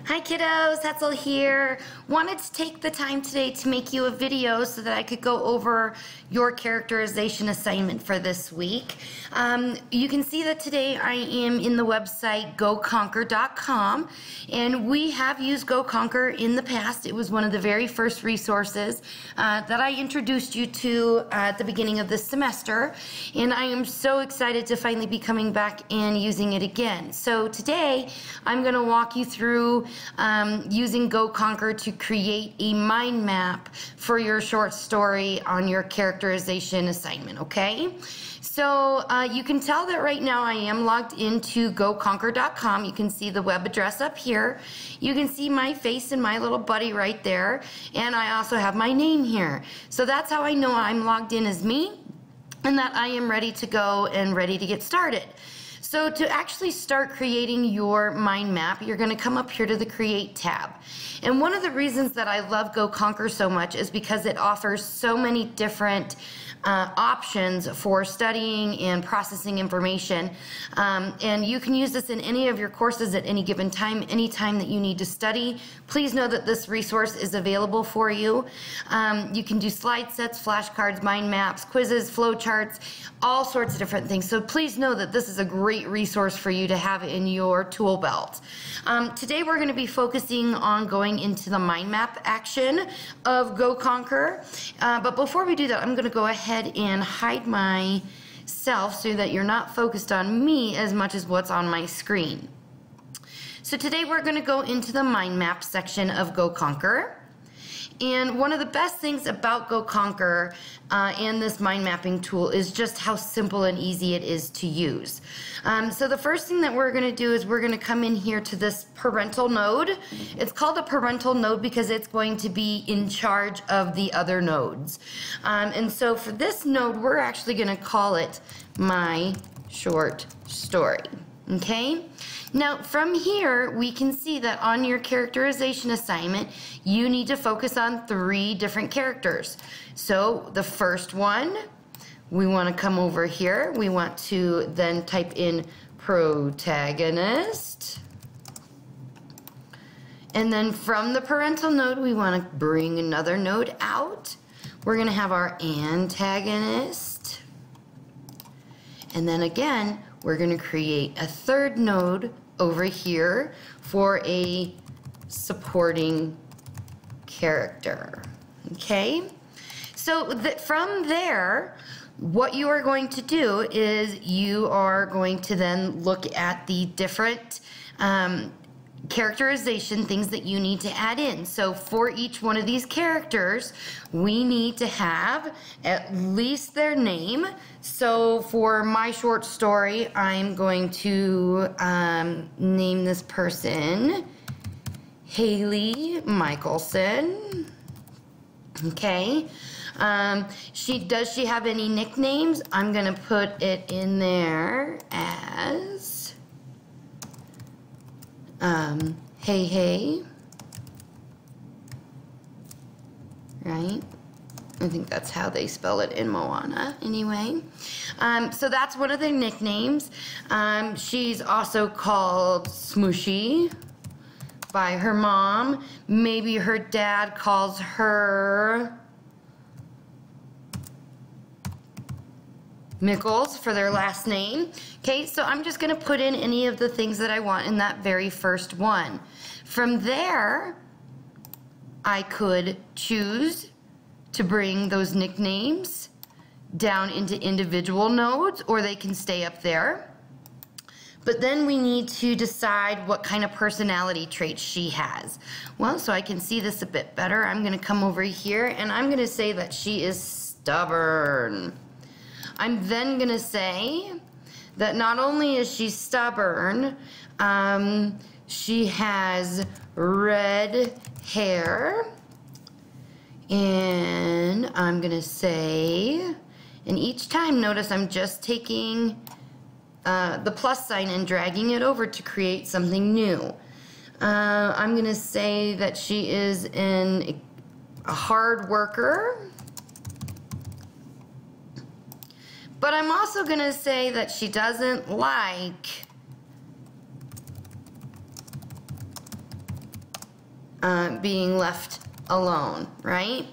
Hi kiddos, Hetzel here. Wanted to take the time today to make you a video so that I could go over your characterization assignment for this week. You can see that today I am in the website GoConquer.com, and we have used GoConquer in the past. It was one of the very first resources that I introduced you to at the beginning of this semester, and I am so excited to finally be coming back and using it again. So today I'm going to walk you through using GoConquer to create a mind map for your short story on your characterization assignment, okay? So you can tell that right now I am logged into GoConquer.com. You can see the web address up here. You can see my face and my little buddy right there, and I also have my name here. So that's how I know I'm logged in as me and that I am ready to go and ready to get started. So to actually start creating your mind map, you're going to come up here to the Create tab. And one of the reasons that I love GoConquer so much is because it offers so many different options for studying and processing information. And you can use this in any of your courses at any given time, any time that you need to study. Please know that this resource is available for you. You can do slide sets, flashcards, mind maps, quizzes, flowcharts, all sorts of different things. So please know that this is a great resource for you to have in your tool belt. Today we're going to be focusing on going into the mind map action of GoConquer. But before we do that, I'm going to go ahead and hide myself so that you're not focused on me as much as what's on my screen. So today we're going to go into the mind map section of GoConquer. And one of the best things about GoConquer and this mind mapping tool is just how simple and easy it is to use. So the first thing that we're going to do is we're going to come in here to this parental node. It's called a parental node because it's going to be in charge of the other nodes. And so for this node, we're actually going to call it My Short Story. Okay? Now from here we can see that on your characterization assignment you need to focus on 3 different characters. So the first one, we want to come over here, we want to then type in protagonist, and then from the parental node we want to bring another node out. We're going to have our antagonist, and then again we're going to create a third node over here for a supporting character. Okay? So from there, what you are going to do is you are going to then look at the different characterization things that you need to add in. So for each one of these characters, we need to have at least their name. So for my short story, I'm going to name this person Haley Michelson. Okay. Does she have any nicknames? I'm going to put it in there as Hey Hey, right? I think that's how they spell it in Moana, anyway. So that's one of their nicknames. She's also called Smooshy by her mom. Maybe her dad calls her Mickles for their last name. Okay, so I'm just going to put in any of the things that I want in that very first one. From there, I could choose to bring those nicknames down into individual nodes, or they can stay up there. But then we need to decide what kind of personality traits she has. Well, so I can see this a bit better, I'm going to come over here and I'm going to say that she is stubborn. I'm then going to say that not only is she stubborn, she has red hair, and I'm going to say, and each time notice I'm just taking the plus sign and dragging it over to create something new. I'm going to say that she is a hard worker. But I'm also going to say that she doesn't like being left alone, right?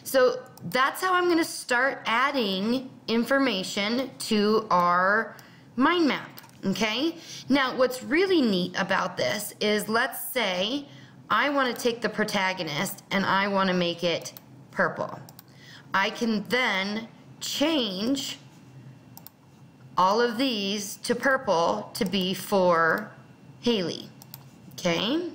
So that's how I'm going to start adding information to our mind map, okay? Now, what's really neat about this is, let's say I want to take the protagonist and I want to make it purple. I can then change all of these to purple to be for Haley, okay?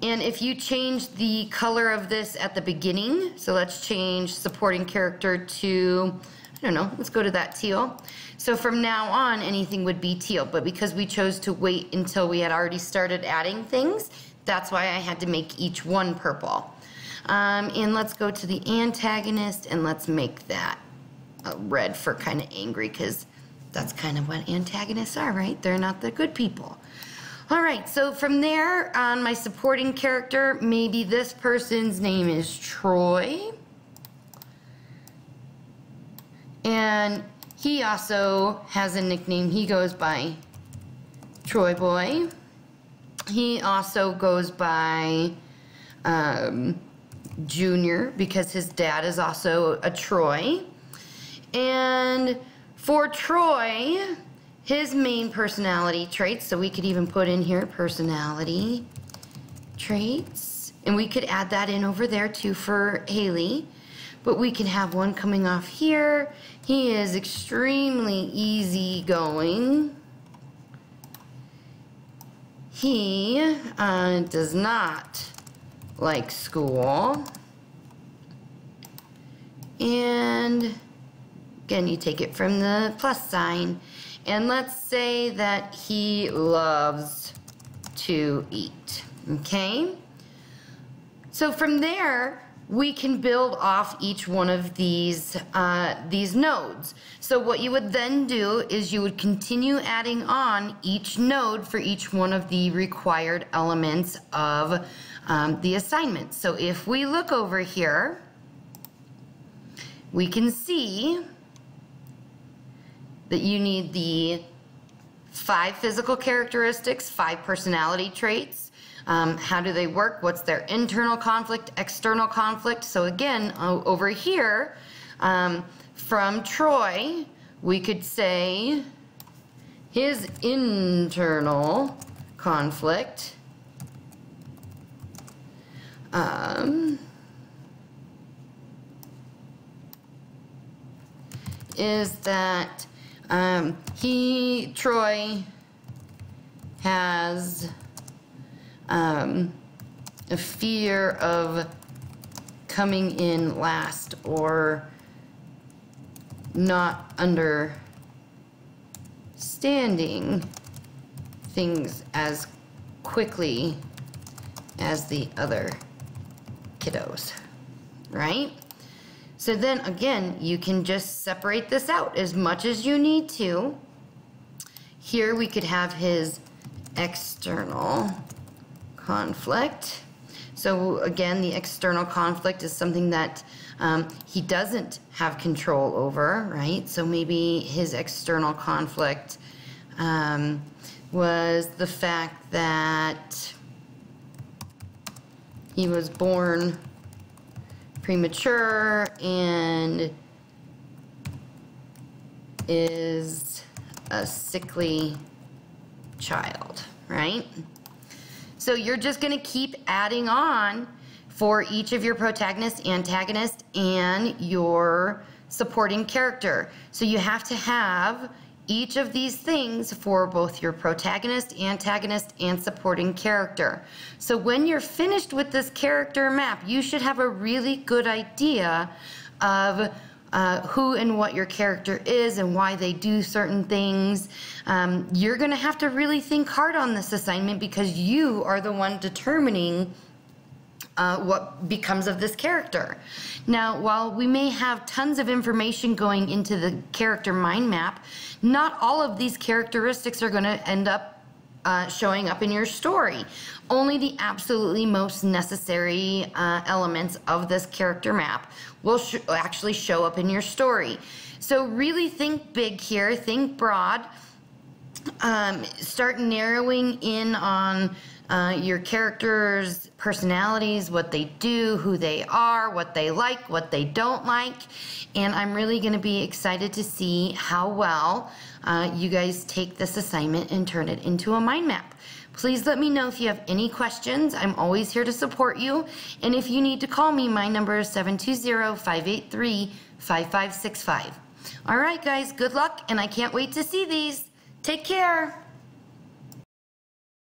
And if you change the color of this at the beginning, so let's change supporting character to, I don't know, let's go to that teal. So from now on, anything would be teal, but because we chose to wait until we had already started adding things, that's why I had to make each one purple. And let's go to the antagonist and let's make that red for kind of angry, because that's kind of what antagonists are, right? They're not the good people. All right, so from there on my supporting character, maybe this person's name is Troy. And he also has a nickname. He goes by Troy Boy. He also goes by Junior, because his dad is also a Troy. And for Troy, his main personality traits, so we could even put in here personality traits, and we could add that in over there too for Haley, but we can have one coming off here. He is extremely easygoing. He does not like school, and again, you take it from the plus sign. And let's say that he loves to eat, okay? So from there, we can build off each one of these nodes. So what you would then do is you would continue adding on each node for each one of the required elements of the assignment. So if we look over here, we can see that you need the 5 physical characteristics, 5 personality traits. How do they work? What's their internal conflict, external conflict? So again, over here, from Troy, we could say his internal conflict is that Troy has a fear of coming in last or not understanding things as quickly as the other kiddos, right? So then again, you can just separate this out as much as you need to. Here we could have his external conflict. So again, the external conflict is something that he doesn't have control over, right? So maybe his external conflict was the fact that he was born premature and is a sickly child, right? So you're just going to keep adding on for each of your protagonist, antagonist, and your supporting character. So you have to have each of these things for both your protagonist, antagonist, and supporting character. So when you're finished with this character map, you should have a really good idea of who and what your character is and why they do certain things. You're going to have to really think hard on this assignment because you are the one determining what becomes of this character. Now, while we may have tons of information going into the character mind map, not all of these characteristics are going to end up showing up in your story. Only the absolutely most necessary elements of this character map will actually show up in your story. So really think big here, think broad. start narrowing in on your characters' personalities, what they do, who they are, what they like, what they don't like. And I'm really going to be excited to see how well you guys take this assignment and turn it into a mind map. Please let me know if you have any questions. I'm always here to support you. And if you need to call me, my number is 720-583-5565. All right, guys, good luck, and I can't wait to see these. Take care.